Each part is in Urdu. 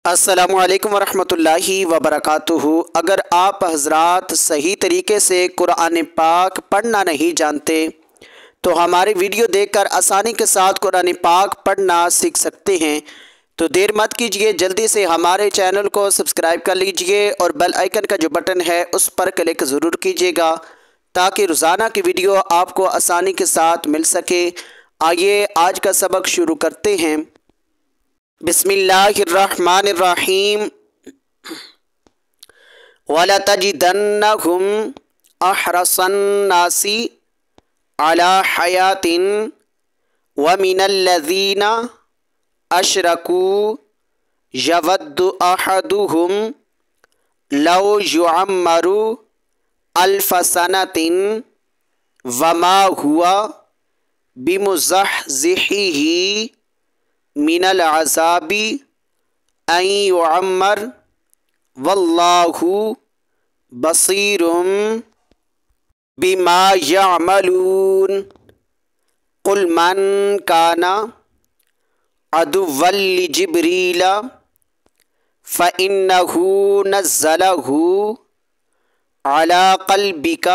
السلام علیکم ورحمۃ اللہ وبرکاتہ۔ اگر آپ حضرات صحیح طریقے سے قرآن پاک پڑھنا نہیں جانتے تو ہماری ویڈیو دیکھ کر آسانی کے ساتھ قرآن پاک پڑھنا سیکھ سکتے ہیں۔ تو دیر مت کیجیے، جلدی سے ہمارے چینل کو سبسکرائب کر لیجئے اور بیل آئیکن کا جو بٹن ہے اس پر کلک ضرور کیجیے گا تاکہ روزانہ کی ویڈیو آپ کو آسانی کے ساتھ مل سکے۔ آئیے آج کا سبق شروع کرتے ہیں۔ بسم اللہ الرحمن الرحیم۔ وَلَتَجِدَنَّهُمْ أَحْرَصَ النَّاسِ عَلَى حَيَاةٍ وَمِنَ الَّذِينَ أَشْرَكُوا يَوَدُّ أَحَدُهُمْ لَوْ يُعَمَّرُ أَلْفَ سَنَةٍ وَمَا هُوَ بِمُزَحْزِحِهِ من العذاب ان يعمر واللہ بصیر بما يعملون۔ قل من كان عدوا لجبريل فإنه نزله على قلبك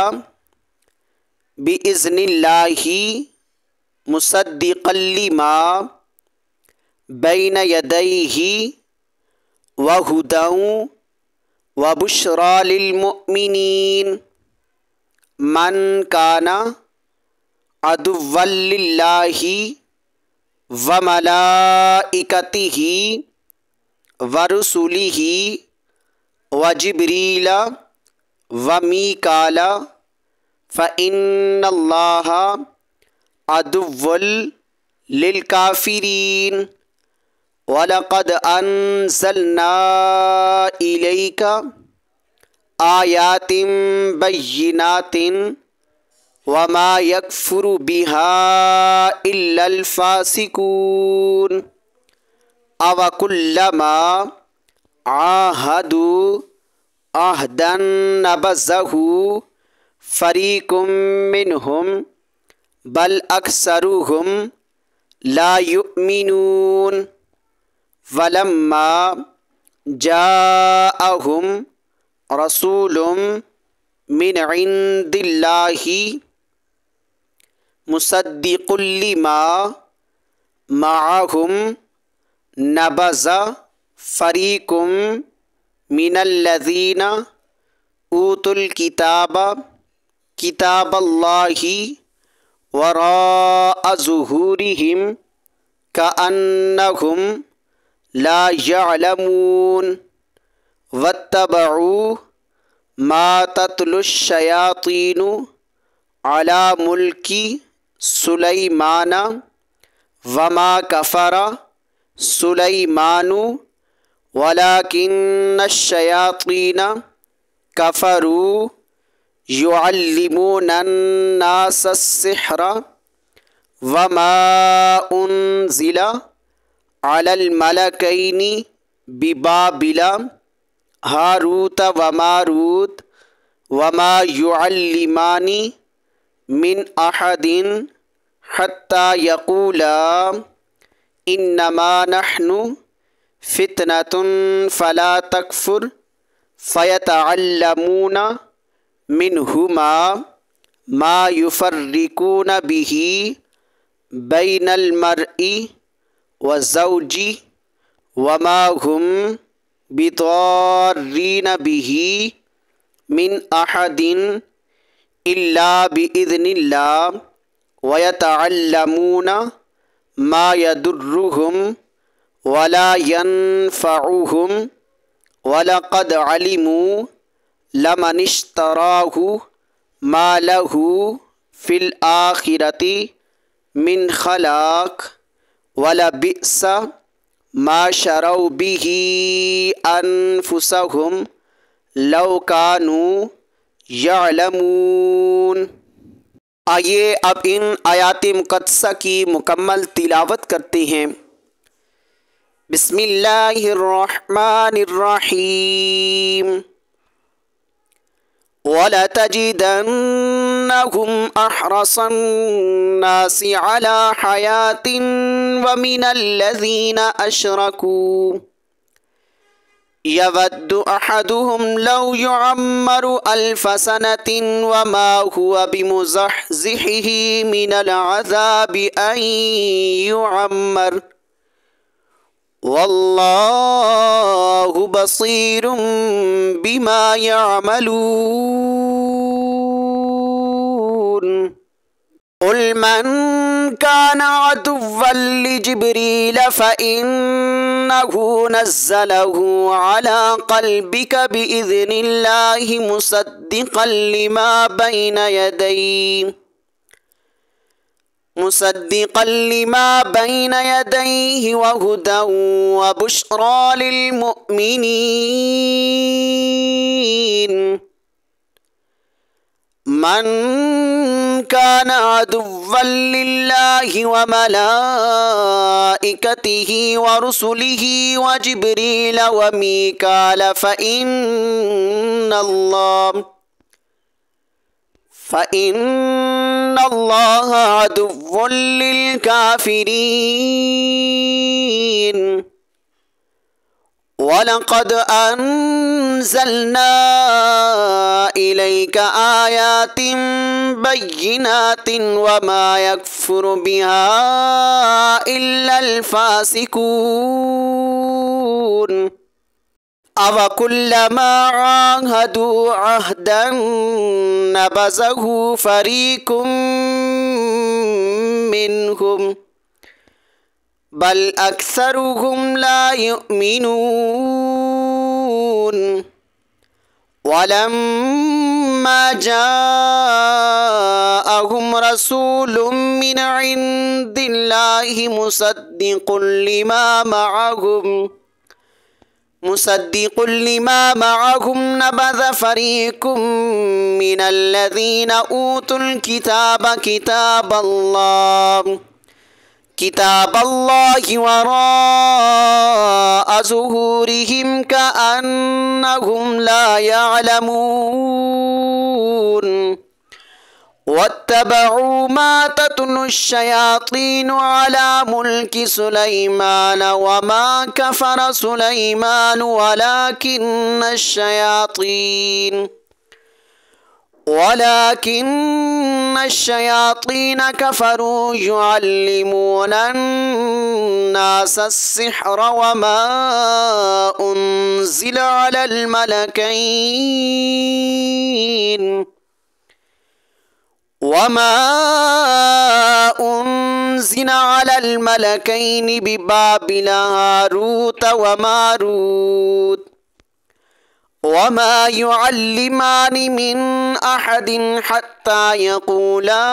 بإذن الله مصدقا لما بین یدیہ وہدی وبشریٰ للمؤمنین۔ من کان عدوا للہ وملائکتہ ورسلہ وجبریل ومیکال فإن اللہ عدو للکافرین۔ وَلَقَدْ أَنزَلْنَا إِلَيْكَ آيَاتٍ بَيِّنَاتٍ وَمَا يَكْفُرُ بِهَا إِلَّا الْفَاسِقُونَ۔ أَوَكُلَّمَا عَاهَدُوا عَهْدًا نَبَذَهُ فَرِيقٌ مِّنْهُمْ بَلْ أَكْثَرُهُمْ لَا يُؤْمِنُونَ۔ وَلَمَّا جَاءَهُمْ رَسُولٌ مِّنْ عِندِ اللَّهِ مُصَدِّقٌ لِّمَا مَعَهُمْ نَبَذَ فَرِيقٌ مِّنَ الَّذِينَ أُوتُوا الْكِتَابَ كِتَابَ اللَّهِ وَرَاءَ ظُهُورِهِمْ كَأَنَّهُمْ لا يعلمون۔ واتبعوا ما تتلو الشياطين على ملك سليمان وما كفر سليمان ولكن الشياطين كفروا يعلمون الناس السحر وما أنزل علی الملکین ببابل ہاروت وماروت وما یعلمان من احد حتی یقولا انما نحن فتنۃ فلا تکفر فیتعلمون منہما ما یفرقون بہ بین المرء والزوج وما هم بضارین به من احد الا باذن اللہ ویتعلمون ما یضرهم ولا ينفعهم ولقد علموا لمن اشتراه ما له في الآخرة من خلاق وَلَبِئْسَ مَا شَرَوْا بِهِ أَنفُسَهُمْ لَوْ كَانُوا يَعْلَمُونَ۔ آئیے اب ان آیات مقدسہ کی مکمل تلاوت کرتے ہیں۔ بسم اللہ الرحمن الرحیم۔ وَلَتَجِدَنَّهُمْ أَحْرَصَ النَّاسِ عَلَى حَيَاةٍ وَمِنَ الَّذِينَ أَشْرَكُوا يود أحدهم لو يعمر 1000 سنة وما هو بمزحزحه من العذاب أن يعمر والله بصير بما يعملون قل من كان عدوا لجبريل فإنه نزله على قلبك بإذن الله مصدقا لما بين يديه وهدى وبشرى للمؤمنين من كان عدوا لله وملائكته ورسله وجبريل وميكال فإن الله عدو للكافرين ولقد أنزلنا إليك آيات بينات وما يكفر بها إلا الفاسقون أَوَكُلَّمَا عَاهَدُوا عَهْدًا نَبَذَهُ فَرِيقٌ مِّنْهُمْ بَلْ أَكْثَرُهُمْ لَا يُؤْمِنُونَ وَلَمَّا جَاءَهُمْ رَسُولٌ مِّنْ عِندِ اللَّهِ مصدق لما معهم نبذ فريق من الذين أوتوا الكتاب كتاب الله وراء ظهورهم كأنهم لا يعلمون واتبعوا ما تتلو الشياطين على ملك سليمان وما كفر سليمان ولكن الشياطين كفروا يعلمون الناس السحر وما أنزل على الملكين ببابل هاروت وماروت وما يعلمان من أحد حتى يقولا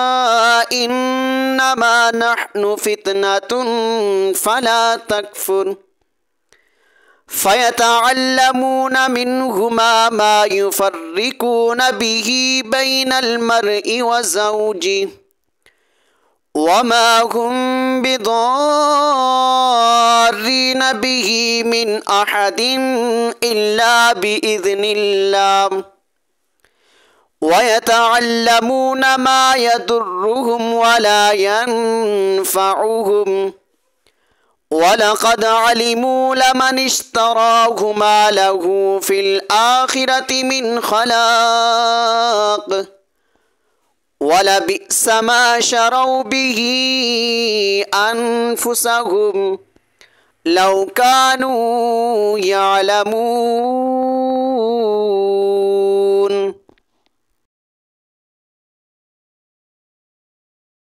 إنما نحن فتنة فلا تكفر فيتعلمون منهما ما يفرقون به بين المرء وزوجه وما هم بضارين به من أحد إلا بإذن الله ويتعلمون ما يضرهم ولا ينفعهم ولقد علموا لمن اشتراه ما له في الآخرة من خلاق ولبئس ما شروا به أنفسهم لو كانوا يعلمون